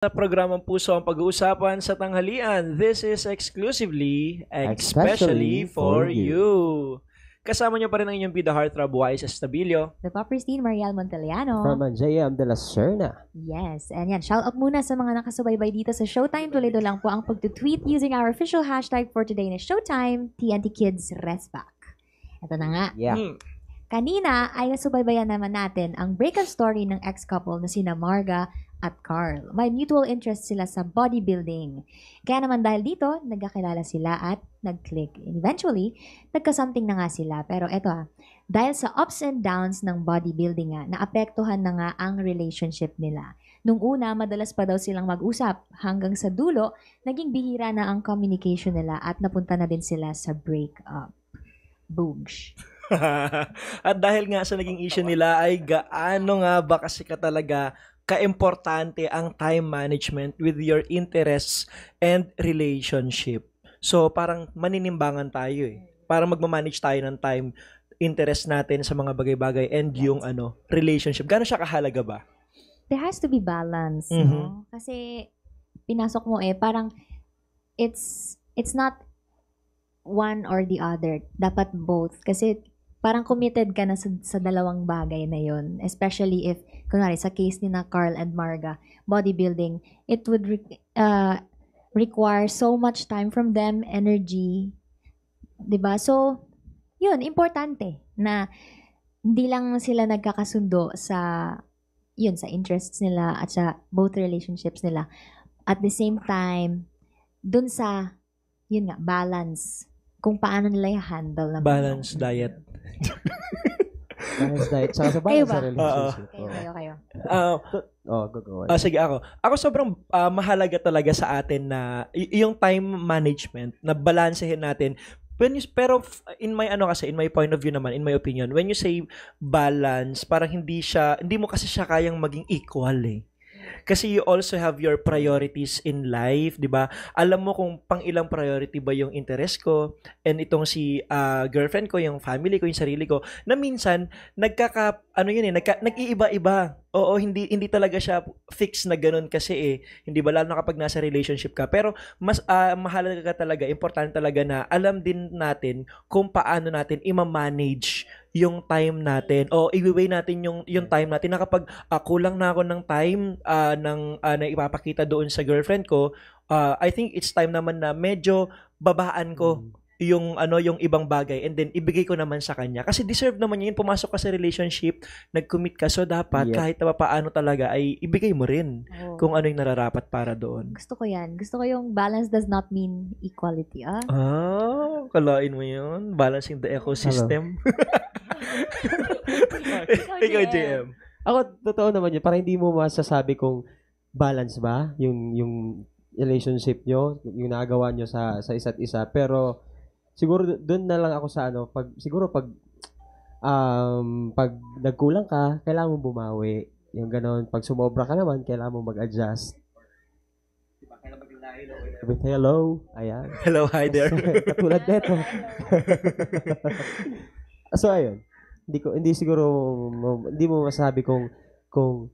Sa programang Puso ang Pag-uusapan sa tanghalian. This is exclusively, especially for you. Kasama niyo pa rin ang inyong bida heartthrob Wise Estabilio. The Popperstein, Mariel Monteliano. From J.M. de la Serna. Yes, and yan, shout out muna sa mga nakasubaybay dito sa Showtime. Tuloy-tuloy lang po ang pag-tweet using our official hashtag for today na Showtime, TNT Kids Rest Back. Ito na nga. Yeah. Kanina ay nasubaybayan naman natin ang breakup story ng ex-couple na sina Marga at Carl. May mutual interest sila sa bodybuilding. Kaya naman dahil dito, nagkakilala sila at nag-click. And eventually, nagka-something na nga sila. Pero eto dahil sa ups and downs ng bodybuilding nga, naapektuhan na nga ang relationship nila. Nung una, madalas pa daw silang mag-usap. Hanggang sa dulo, naging bihira na ang communication nila at napunta na din sila sa breakup. Boogs. At dahil nga sa naging issue nila ay gaano nga ba kasi ka talaga kaimportante ang time management with your interests and relationship. So parang maninimbangan tayo para magmamanage tayo ng time, interest natin sa mga bagay-bagay and yung relationship. Gaano siya kahalaga ba? There has to be balance, no? Kasi pinasok mo parang it's not one or the other. Dapat both. Kasi parang committed ka na sa dalawang bagay na yon. Especially if, kunwari, sa case ni na Carl and Marga, bodybuilding, it would require so much time from them, energy. 'Di ba? So, yun, importante na hindi lang sila nagkakasundo sa interests nila at sa both relationships nila. At the same time, dun sa, yun nga, balance. Kung paano nila i-handle na balance diet. Balance diet. Saka sa balance sa relationship. Kayo. Go. Sige ako. Ako sobrang mahalaga talaga sa atin na yung time management, na balansehin natin. Pero in my point of view naman, in my opinion, when you say balance, parang hindi mo kasi siya kayang maging equal Kasi you also have your priorities in life, 'di ba? Alam mo kung pang ilang priority ba yung interest ko and itong si girlfriend ko, yung family ko, yung sarili ko. Na minsan nag-iiba-iba. Oo, hindi talaga siya fix na ganun kasi hindi ba lalo na kapag nasa relationship ka. Pero mas mahalaga talaga, importante talaga na alam din natin kung paano natin i-manage yung time natin o i-weigh natin yung time natin na kapag kulang na ako ng time na ipapakita doon sa girlfriend ko, I think it's time naman na medyo babaan ko yung ibang bagay and then ibigay ko naman sa kanya kasi deserve naman niya yun. Pumasok ka sa relationship, nag-commit ka, so dapat kahit na paano talaga ay ibigay mo rin kung ano yung nararapat para doon. Gusto ko yan. Gusto ko yung balance does not mean equality. Kalain mo yun, balancing the ecosystem. Ikaw, JM. Ako, totoo naman yun. Para hindi mo masasabi kung balance ba yung relationship nyo, yung nagawa nyo sa isa't isa. Pero siguro doon na lang ako sa pag nagkulang ka, kailangan mo bumawi. Yung ganoon, pag sumobra ka naman, kailangan mo mag-adjust. Hello. Ayan. Hello, hi there. Katulad nito. So ayun. Hindi mo masabi kung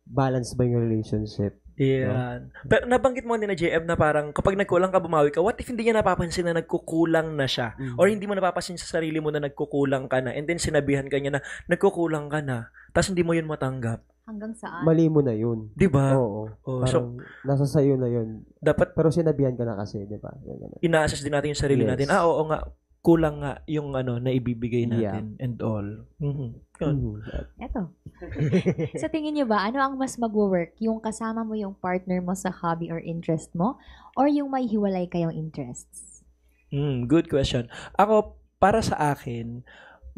balance ba yung relationship. Yan. No? Pero nabanggit mo din na JM na parang kapag nagkulang ka, bumawi ka, what if hindi niya napapansin na nagkukulang na siya? Or hindi mo napapansin sa sarili mo na nagkukulang ka na and then sinabihan ka niya na nagkukulang ka na tapos hindi mo yun matanggap. Hanggang saan? Mali mo na yun. Diba? Oo. Parang nasa sayo na yun. Dapat, pero sinabihan ka na kasi, diba? Ina-assess din natin yung sarili natin. Oo nga. Kulang nga yung na ibibigay natin and all. Eto. Sa tingin niyo ba, ano ang mas mag-work? Yung kasama mo yung partner mo sa hobby or interest mo or yung may hiwalay kayong interests? Good question. Ako, para sa akin,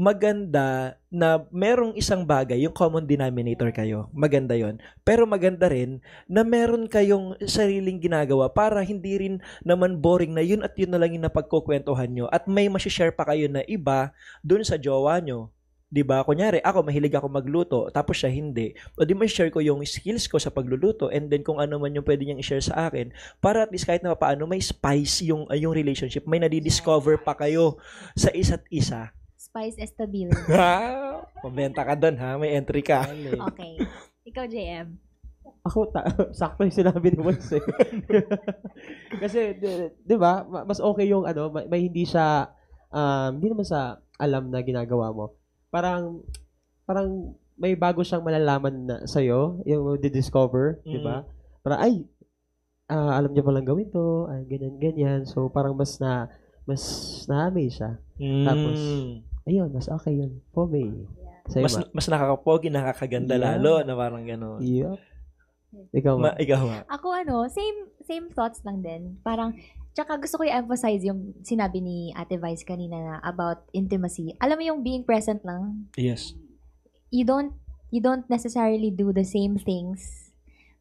maganda na merong isang bagay, yung common denominator kayo. Maganda yon. Pero maganda rin na meron kayong sariling ginagawa para hindi rin naman boring na yun at yun na lang yung napagkukwentuhan nyo. At may masishare pa kayo na iba dun sa jowa nyo. Diba? Kunyari, ako mahilig ako magluto, tapos siya hindi. O di ma-share ko yung skills ko sa pagluluto and then kung ano man yung pwede niyang i-share sa akin para at least kahit na paano may spice yung relationship. May nadidiscover pa kayo sa isa't isa. Spice Estabilio. Pabenta ka doon ha, may entry ka. Okay. Ikaw, JM. sakto yung sinabi ni Moise. Kasi, di ba, mas okay yung may hindi siya, hindi naman sa alam na ginagawa mo. Parang may bago siyang malalaman na sa'yo, yung di-discover, di ba? Parang, alam niya palang gawin to, ganyan. So, parang mas na-amaze siya. Tapos, ayun, mas okay yun. For me. Mas nakakapogi, nakakaganda lalo, na parang gano'n. Yep. Ikaw ba? Ako same thoughts lang din. Parang, tsaka gusto ko i-emphasize yung sinabi ni Ate Vice kanina na about intimacy. Alam mo yung being present lang? Yes. You don't necessarily do the same things,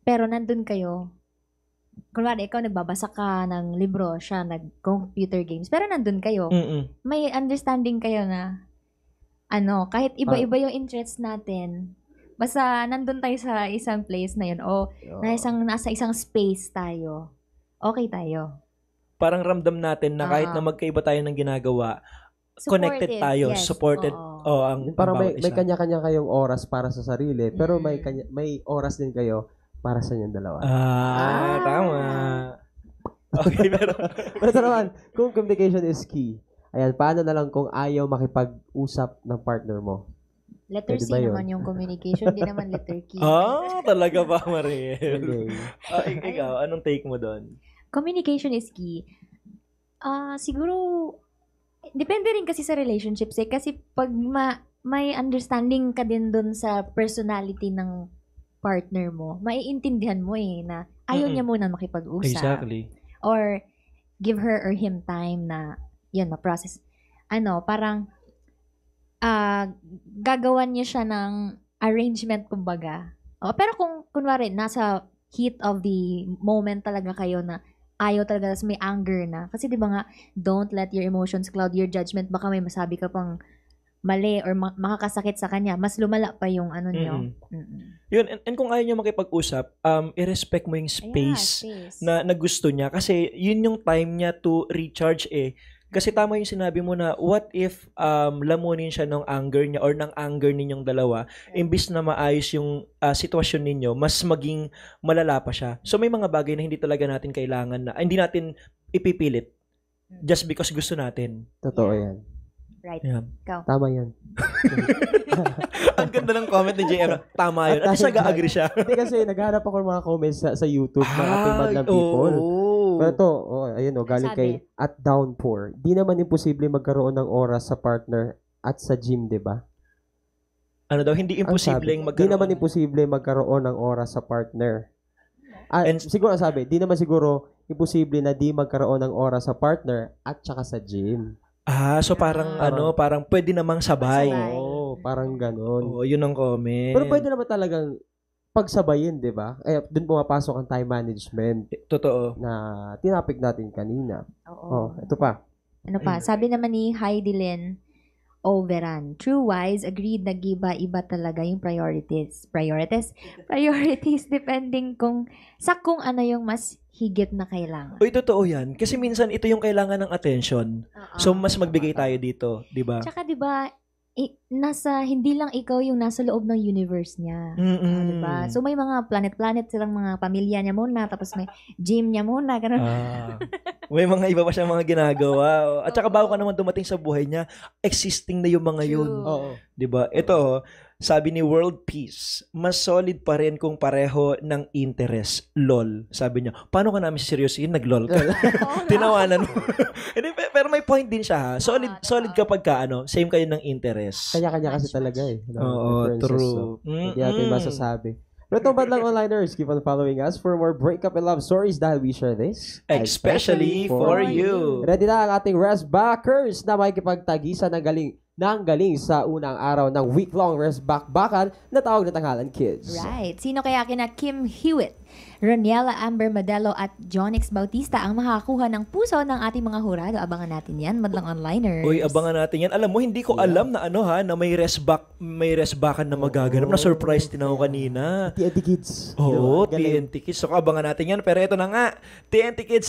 pero nandun kayo. Kunwari, ikaw nagbabasa ka ng libro, siya nag-computer games, pero nandun kayo. May understanding kayo na, kahit iba-iba yung interests natin, basta nandun tayo sa isang place na yun, nasa isang space tayo, okay tayo. Parang ramdam natin na kahit na magkaiba tayo ng ginagawa, connected tayo, yes. Supported. Parang may kanya-kanya kayong oras para sa sarili, pero may oras din kayo para sa inyong dalawa. Tama. Okay, pero naman, kung communication is key, ayan, paano na lang kung ayaw makipag-usap ng partner mo? Letter C naman yung communication, di naman letter K. Talaga ba, Mariel? Ikaw, anong take mo doon? Communication is key. Siguro, depende rin kasi sa relationships kasi pag may understanding ka din doon sa personality ng partner mo, maiintindihan mo na ayaw niya muna makipag-usap. Exactly. Or give her or him time na yun, ma-process. Parang gagawan niya siya ng arrangement, kumbaga. Pero kung kunwari nasa heat of the moment talaga kayo na ayaw talaga, tas may anger na. Kasi di ba nga, don't let your emotions cloud your judgment. Baka may masabi ka pang mali or makakasakit sa kanya. Mas lumala pa yung niyo. Yun, and kung ayaw niya makipag-usap, i-respect mo yung space na gusto niya. Kasi yun yung time niya to recharge Kasi tama yung sinabi mo na what if lamunin siya ng anger niya or ng anger ninyong dalawa, imbis na maayos yung sitwasyon ninyo, mas maging malala pa siya. So may mga bagay na hindi talaga natin kailangan na, hindi natin ipipilit just because gusto natin. Totoo yan. Right. Yeah. Ikaw. Tama yan. Ang ganda ng comment ni JM. Tama yun. At least nag-agree siya. Hindi kasi naghanap ako ng mga comments sa YouTube ng ating madlang people. Pero ito, ayun galing kay at Downpour. Di naman imposible magkaroon ng oras sa partner at sa gym, di ba? Ano daw, hindi imposibleng magkaroon. Di naman imposible magkaroon ng oras sa partner. Siguro sabi, di naman siguro imposible na di magkaroon ng oras sa partner at saka sa gym. So parang parang pwede namang sabay. Parang ganun. Yun ang comment. Pero pwede naman talagang pagsabayin, di ba? Doon pumapasok ang time management. Totoo. Na tinapik natin kanina. Ito pa. Sabi naman ni Heidi Lynn Overan, true wise, agreed na iba talaga yung priorities depending kung ano yung mas higit na kailangan. Totoo yan. Kasi minsan ito yung kailangan ng attention. So mas magbigay tayo dito, di ba? Tsaka di ba, hindi lang ikaw yung nasa loob ng universe niya. Diba? So may mga planet-planet silang mga pamilya niya muna, tapos may gym niya muna, ganun. May mga iba pa siyang mga ginagawa. At saka bago ka naman dumating sa buhay niya, existing na yung mga yun. Diba? Ito, sabi ni World Peace, mas solid pa rin kung pareho ng interest. LOL. Sabi niya, paano ka namin seryosin? Nag-LOL ka. Tinawanan mo. Pero may point din siya ha. Solid kapag ka, same kayo ng interest. Kanya-kanya kasi talaga True. Hindi natin masasabi. Pero itong Badlang Onliners, keep on following us for more breakup and love stories dahil we share this especially for you. Ready na ang ating rest backers na makikipagtagisan ng galing sa unang araw ng week-long rest back-bakan na tawag na Tanghalan Kids. Right. Sino kaya kina Kim Hewitt, Roniela Amber Modelo at Jonix Bautista ang makakuha ng puso ng ating mga hurado? Abangan natin yan, Madlang Onliners. Abangan natin yan. Alam mo, hindi ko alam na na may rest backan na magaganap. Na-surprise din ako kanina. TNT Kids. TNT Kids. So, abangan natin yan. Pero ito na nga, TNT Kids